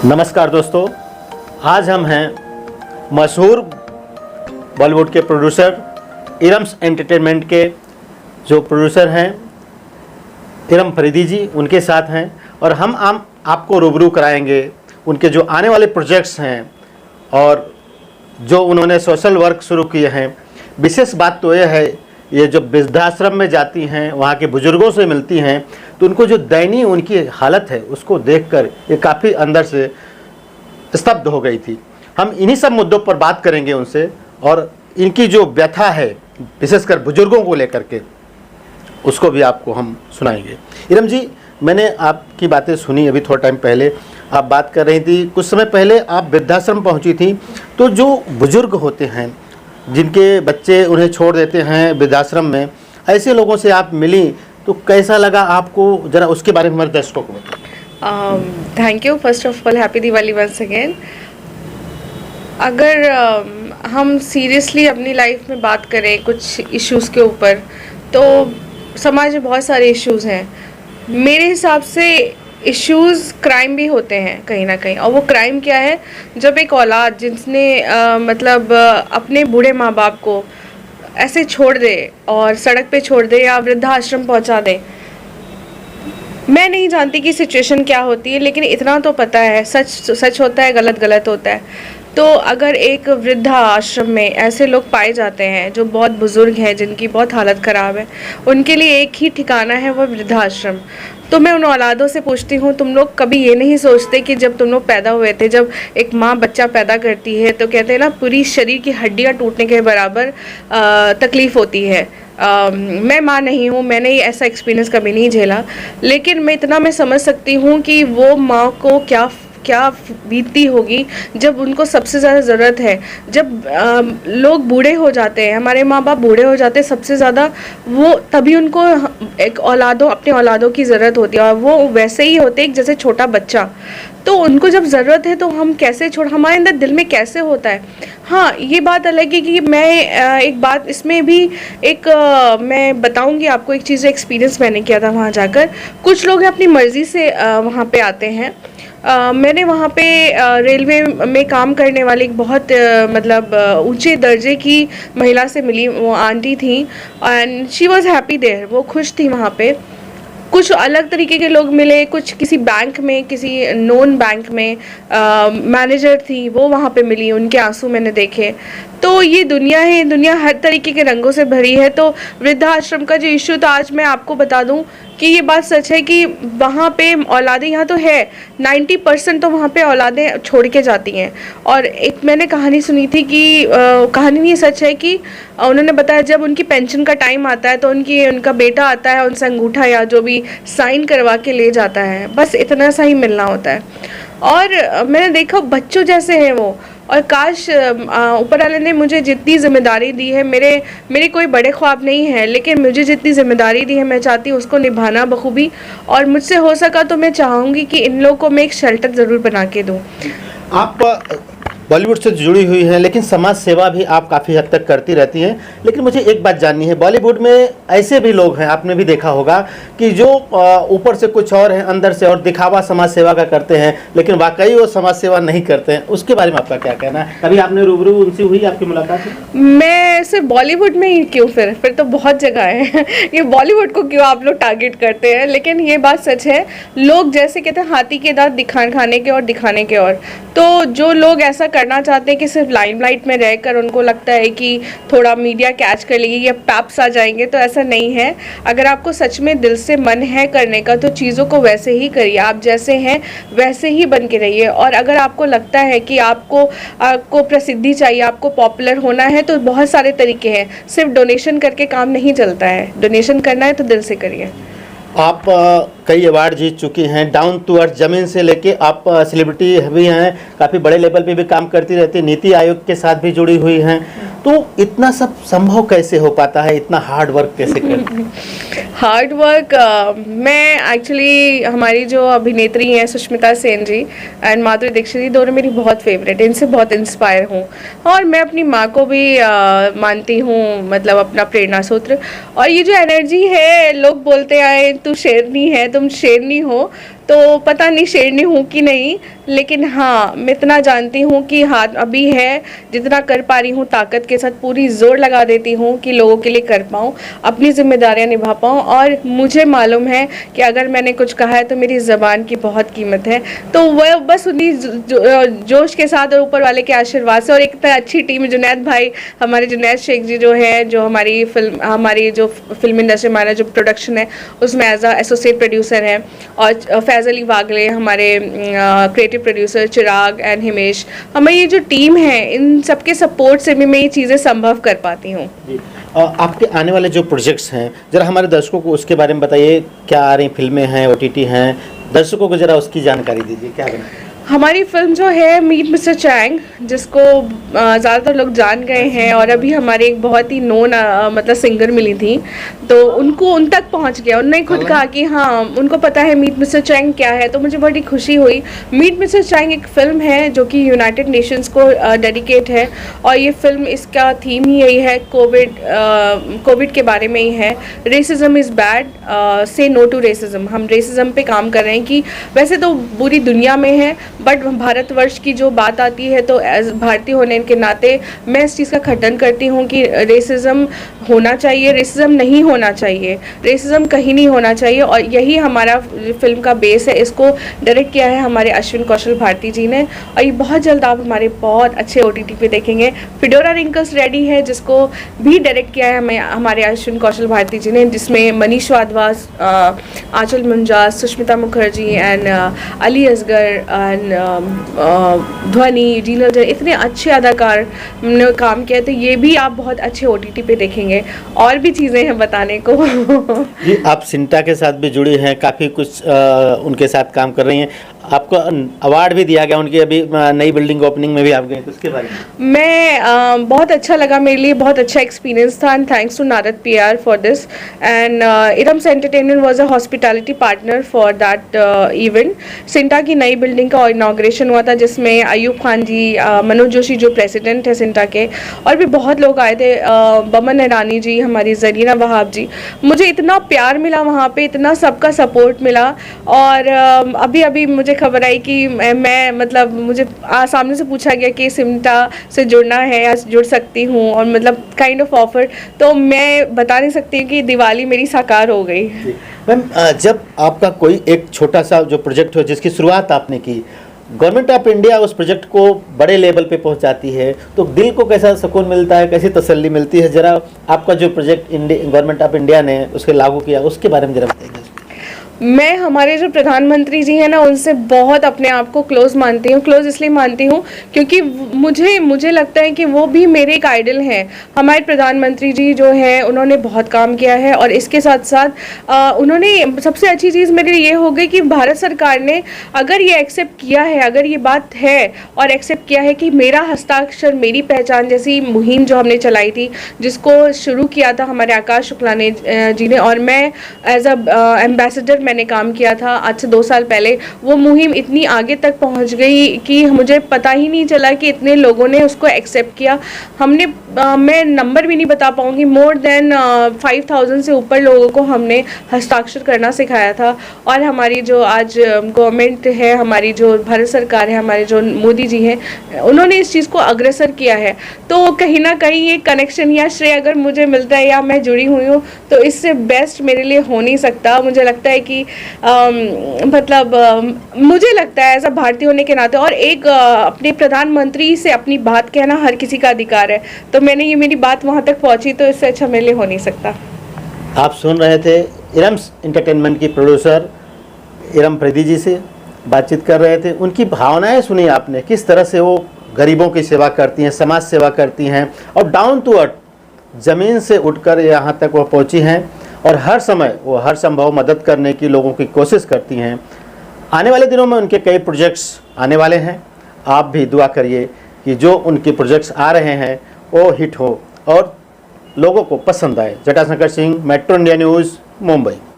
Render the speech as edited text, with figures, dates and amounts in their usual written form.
नमस्कार दोस्तों, आज हम हैं मशहूर बॉलीवुड के प्रोड्यूसर इरम्स एंटरटेनमेंट के जो प्रोड्यूसर हैं इरम फरीदी जी, उनके साथ हैं और हम आपको रूबरू कराएंगे उनके जो आने वाले प्रोजेक्ट्स हैं और जो उन्होंने सोशल वर्क शुरू किए हैं। विशेष बात तो यह है, ये जो वृद्धाश्रम में जाती हैं, वहाँ के बुज़ुर्गों से मिलती हैं, तो उनको जो दयनीय उनकी हालत है उसको देखकर ये काफ़ी अंदर से स्तब्ध हो गई थी। हम इन्हीं सब मुद्दों पर बात करेंगे उनसे और इनकी जो व्यथा है विशेषकर बुज़ुर्गों को लेकर के, उसको भी आपको हम सुनाएंगे। इरम जी, मैंने आपकी बातें सुनी अभी थोड़ा टाइम पहले, आप बात कर रही थी, कुछ समय पहले आप वृद्धाश्रम पहुंची थी, तो जो बुज़ुर्ग होते हैं जिनके बच्चे उन्हें छोड़ देते हैं वृद्धाश्रम में, ऐसे लोगों से आप मिली तो कैसा लगा आपको, ज़रा उसके बारे में हमारे दर्शकों को बताएं। Thank you, first of all happy Diwali once again. अगर हम सीरियसली अपनी लाइफ में बात करें कुछ इश्यूज़ के ऊपर, तो समाज में बहुत सारे इश्यूज़ हैं। मेरे हिसाब से इश्यूज़ क्राइम भी होते हैं कहीं ना कहीं, और वो क्राइम क्या है, जब एक औलाद जिसने अपने बूढ़े माँ बाप को ऐसे छोड़ दे और सड़क पे छोड़ दे या वृद्धाश्रम पहुंचा दे। मैं नहीं जानती कि सिचुएशन क्या होती है, लेकिन इतना तो पता है सच सच होता है, गलत गलत होता है। तो अगर एक वृद्धा आश्रम में ऐसे लोग पाए जाते हैं जो बहुत बुज़ुर्ग हैं, जिनकी बहुत हालत ख़राब है, उनके लिए एक ही ठिकाना है, वो वृद्धाश्रम। तो मैं उन औलादों से पूछती हूँ, तुम लोग कभी ये नहीं सोचते कि जब तुम लोग पैदा हुए थे, जब एक माँ बच्चा पैदा करती है तो कहते हैं ना, पूरी शरीर की हड्डियाँ टूटने के बराबर तकलीफ़ होती है। मैं माँ नहीं हूँ, मैंने ऐसा एक्सपीरियंस कभी नहीं झेला, लेकिन मैं समझ सकती हूँ कि वो माँ को क्या बीतती होगी जब उनको सबसे ज़्यादा ज़रूरत है। जब लोग बूढ़े हो जाते हैं, हमारे माँ बाप बूढ़े हो जाते हैं सबसे ज़्यादा, वो तभी उनको अपने औलादों की ज़रूरत होती है, और वो वैसे ही होते हैं जैसे छोटा बच्चा। तो उनको जब ज़रूरत है तो हम कैसे हमारे अंदर दिल में कैसे होता है। हाँ, ये बात अलग है कि मैं एक बात इसमें भी मैं बताऊंगी आपको एक चीज़, एक्सपीरियंस मैंने किया था वहाँ जाकर। कुछ लोग अपनी मर्ज़ी से वहाँ पे आते हैं। मैंने वहाँ पे रेलवे में काम करने वाली एक बहुत ऊंचे दर्जे की महिला से मिली। वो आंटी थी and she was happy there, वो खुश थी वहाँ पे। कुछ अलग तरीके के लोग मिले, कुछ किसी बैंक में, किसी नोन बैंक में मैनेजर थी, वो वहाँ पे मिली, उनके आंसू मैंने देखे। तो ये दुनिया है, दुनिया हर तरीके के रंगों से भरी है। तो वृद्धाश्रम का जो इशू था, आज मैं आपको बता दूं कि ये बात सच है कि वहाँ पे औलादें, यहाँ तो है 90% तो वहाँ पे औलादें छोड़ के जाती हैं। और एक मैंने कहानी सुनी थी कि कहानी नहीं, सच है कि उन्होंने बताया जब उनकी पेंशन का टाइम आता है तो उनका बेटा आता है, उनसे अंगूठा या जो भी साइन करवा के ले जाता है, बस इतना सा ही मिलना होता है। और मैंने देखा बच्चों जैसे हैं वो, और काश ऊपर वाले ने मुझे जितनी जिम्मेदारी दी है, मेरे कोई बड़े ख्वाब नहीं है, लेकिन मुझे जितनी जिम्मेदारी दी है मैं चाहती हूँ उसको निभाना बखूबी। और मुझसे हो सका तो मैं चाहूँगी कि इन लोगों को मैं एक शेल्टर ज़रूर बना के दूँ। आप बॉलीवुड से जुड़ी हुई हैं, लेकिन समाज सेवा भी आप काफ़ी हद तक करती रहती हैं। लेकिन मुझे एक बात जाननी है, बॉलीवुड में ऐसे भी लोग हैं, आपने भी देखा होगा, कि जो ऊपर से कुछ और हैं, अंदर से और दिखावा समाज सेवा का करते हैं, लेकिन वाकई वो समाज सेवा नहीं करते हैं। उसके बारे में आपका क्या कहना है? कभी आपने रूबरू उनसे हुई आपकी मुलाकात? मैं सिर्फ बॉलीवुड में ही क्यों, फिर तो बहुत जगह है ये बॉलीवुड को क्यों आप लोग टारगेट करते हैं? लेकिन ये बात सच है, लोग जैसे कहते हैं हाथी के दांत खाने के और दिखाने के और। तो जो लोग ऐसा करना चाहते हैं कि सिर्फ लाइमलाइट में रहकर उनको लगता है कि थोड़ा मीडिया कैच कर लेगी या पैप्स आ जाएंगे, तो ऐसा नहीं है। अगर आपको सच में दिल से मन है करने का, तो चीज़ों को वैसे ही करिए, आप जैसे हैं वैसे ही बन के रहिए। और अगर आपको लगता है कि आपको प्रसिद्धि चाहिए, आपको पॉपुलर होना है, तो बहुत सारे तरीके हैं, सिर्फ डोनेशन करके काम नहीं चलता है। डोनेशन करना है तो दिल से करिए। आप कई अवार्ड जीत चुकी हैं, डाउन टू अर्थ, ज़मीन से लेके आप सेलिब्रिटी भी हैं, काफ़ी बड़े लेवल पे भी काम करती रहती हैं, नीति आयोग के साथ भी जुड़ी हुई हैं। तो इतना सब संभव कैसे हो पाता है? इतना हार्ड वर्क कैसे करते हैं? हार्ड वर्क, मैं एक्चुअली, हमारी जो अभिनेत्री हैं सुष्मिता सेन जी एंड माधुरी दीक्षित जी, दोनों मेरी बहुत फेवरेट, इनसे बहुत इंस्पायर हूँ। और मैं अपनी माँ को भी मानती हूँ, मतलब अपना प्रेरणा सूत्र। और ये जो एनर्जी है, लोग बोलते आए तू शेरनी है, तुम शेरनी हो, तो पता नहीं शेरनी हूँ कि नहीं, लेकिन हाँ मैं इतना जानती हूँ कि हाथ अभी है, जितना कर पा रही हूँ ताकत के साथ पूरी जोर लगा देती हूँ कि लोगों के लिए कर पाऊँ, अपनी जिम्मेदारियाँ निभा पाऊँ। और मुझे मालूम है कि अगर मैंने कुछ कहा है तो मेरी ज़बान की बहुत कीमत है। तो वह बस उन्हीं जोश के साथ और ऊपर वाले के आशीर्वाद से, और एक तरह अच्छी टीम, जुनैद भाई, हमारे जुनैद शेख जी जो है, जो हमारी फिल्म इंडस्ट्री, हमारा जो प्रोडक्शन है उसमें एज अ एसोसिएट प्रोड्यूसर है, और फैज़ अली वागले हमारे creative producer, Chirag and Himesh, हमारी ये जो टीम है इन सबके सपोर्ट से भी मैं ये चीज़ें संभव कर पाती हूँ। आपके आने वाले जो प्रोजेक्ट्स हैं जरा हमारे दर्शकों को उसके बारे में बताइए, क्या आ रही फिल्में हैं, OTT हैं, दर्शकों को जरा उसकी जानकारी दीजिए, क्या बना है? हमारी फिल्म जो है मीट मिस्टर चैंग, जिसको ज़्यादातर लोग जान गए हैं, और अभी हमारे एक बहुत ही नोन मतलब सिंगर मिली थी, तो उनको उन तक पहुंच गया, उन्होंने खुद कहा कि हाँ उनको पता है मीट मिस्टर चैंग क्या है, तो मुझे बड़ी खुशी हुई। मीट मिस्टर चैंग एक फ़िल्म है जो कि यूनाइटेड नेशंस को डेडिकेट है, और ये फिल्म, इसका थीम ही यही है, कोविड के बारे में ही है। रेसिज्म इज़ बैड, से नो टू रेसिज्म। हम रेसिज्म पे काम कर रहे हैं कि वैसे तो पूरी दुनिया में है, बट भारतवर्ष की जो बात आती है तो एज भारतीय होने के नाते मैं इस चीज़ का खंडन करती हूँ कि रेसिज्म होना चाहिए, रेसिज्म नहीं होना चाहिए, रेसिज्म कहीं नहीं होना चाहिए, और यही हमारा फिल्म का बेस है। इसको डायरेक्ट किया है हमारे अश्विन कौशल भारती जी ने, और ये बहुत जल्द आप हमारे बहुत अच्छे OTT पे देखेंगे। फिडोरा रिंकल्स रेडी है, जिसको भी डायरेक्ट किया है हमारे अश्विन कौशल भारती जी ने, जिसमें मनीष वाधवास, आंचल मुंजाज, सुष्मिता मुखर्जी एंड अली असगर एंड ध्वनि, जीनल जैन, इतने अच्छे अदाकार ने काम किया, तो ये भी आप बहुत अच्छे OTT पे देखेंगे। और भी चीज़ें हैं बताने को। जी, आप सिंटा के साथ भी जुड़ी हैं, काफ़ी कुछ उनके साथ काम कर रही हैं, आपको अवार्ड भी दिया गया, उनकी अभी नई बिल्डिंग ओपनिंग में भी आप गए, तो उसके बारे में मैं बहुत अच्छा लगा, मेरे लिए बहुत अच्छा एक्सपीरियंस था, and thanks to Narad PR for this, and इरम्स entertainment was a hospitality partner for that event. CINTAA की नई बिल्डिंग का इनॉग्रेशन हुआ था, जिसमें अयूब खान जी, मनोज जोशी जो प्रेसिडेंट है सिंटा के, और भी बहुत लोग आए थे, बमन ईरानी जी, हमारी जरीना वहाब जी। मुझे इतना प्यार मिला वहाँ पे, इतना सबका सपोर्ट मिला, और अभी अभी मुझे खबर आई कि मैं मतलब मुझे सामने से पूछा गया कि सिमटा से जुड़ना है या जुड़ सकती हूँ, और मतलब काइंड ऑफ ऑफर, तो मैं बता नहीं सकती कि दिवाली मेरी साकार हो गई। मैम, जब आपका कोई एक छोटा सा जो प्रोजेक्ट हो जिसकी शुरुआत आपने की, गवर्नमेंट ऑफ इंडिया उस प्रोजेक्ट को बड़े लेवल पे पहुंचाती है, तो दिल को कैसा सुकून मिलता है, कैसी तसल्ली मिलती है, जरा आपका जो प्रोजेक्ट गवर्नमेंट ऑफ इंडिया ने उसके लागू किया उसके बारे में जरा बताइए। मैं हमारे जो प्रधानमंत्री जी हैं ना, उनसे बहुत अपने आप को क्लोज मानती हूँ। क्लोज इसलिए मानती हूँ क्योंकि मुझे लगता है कि वो भी मेरे एक आइडल हैं। हमारे प्रधानमंत्री जी जो हैं उन्होंने बहुत काम किया है, और इसके साथ साथ उन्होंने सबसे अच्छी चीज़ मेरे लिए ये हो गई कि भारत सरकार ने अगर ये एक्सेप्ट किया है, अगर ये बात है और एक्सेप्ट किया है कि मेरा हस्ताक्षर मेरी पहचान जैसी मुहिम जो हमने चलाई थी, जिसको शुरू किया था हमारे आकाश शुक्ला ने जी ने, और मैं एज अ एम्बेसडर मैंने काम किया था आज से 2 साल पहले। वो मुहिम इतनी आगे तक पहुंच गई कि मुझे पता ही नहीं चला कि इतने लोगों ने उसको एक्सेप्ट किया। हमने मैं नंबर भी नहीं बता पाऊंगी, मोर देन 5000 से ऊपर लोगों को हमने हस्ताक्षर करना सिखाया था। और हमारी जो आज गवर्नमेंट है, हमारी जो भारत सरकार है, हमारे जो मोदी जी हैं, उन्होंने इस चीज़ को अग्रसर किया है। तो कहीं ना कहीं ये कनेक्शन या श्रेय अगर मुझे मिलता है या मैं जुड़ी हुई हूँ, तो इससे बेस्ट मेरे लिए हो नहीं सकता। मुझे लगता है कि मुझे लगता है ऐसा भारतीय होने के नाते, और एक अपने प्रधानमंत्री से अपनी बात कहना हर किसी का अधिकार है, तो मैंने ये मेरी बात वहाँ तक पहुँची, तो इससे अच्छा मेरे लिए हो नहीं सकता। आप सुन रहे थे इरम्स एंटरटेनमेंट की प्रोड्यूसर इरम फरीदी जी से बातचीत कर रहे थे। उनकी भावनाएं सुनी आपने, किस तरह से वो गरीबों की सेवा करती हैं, समाज सेवा करती हैं, और डाउन टू अर्थ ज़मीन से उठकर यहाँ तक वो पहुँची हैं, और हर समय वो हर संभव मदद करने की लोगों की कोशिश करती हैं। आने वाले दिनों में उनके कई प्रोजेक्ट्स आने वाले हैं। आप भी दुआ करिए कि जो उनके प्रोजेक्ट्स आ रहे हैं वो हिट हो और लोगों को पसंद आए। Jatashankar Singh, metro India news, Mumbai.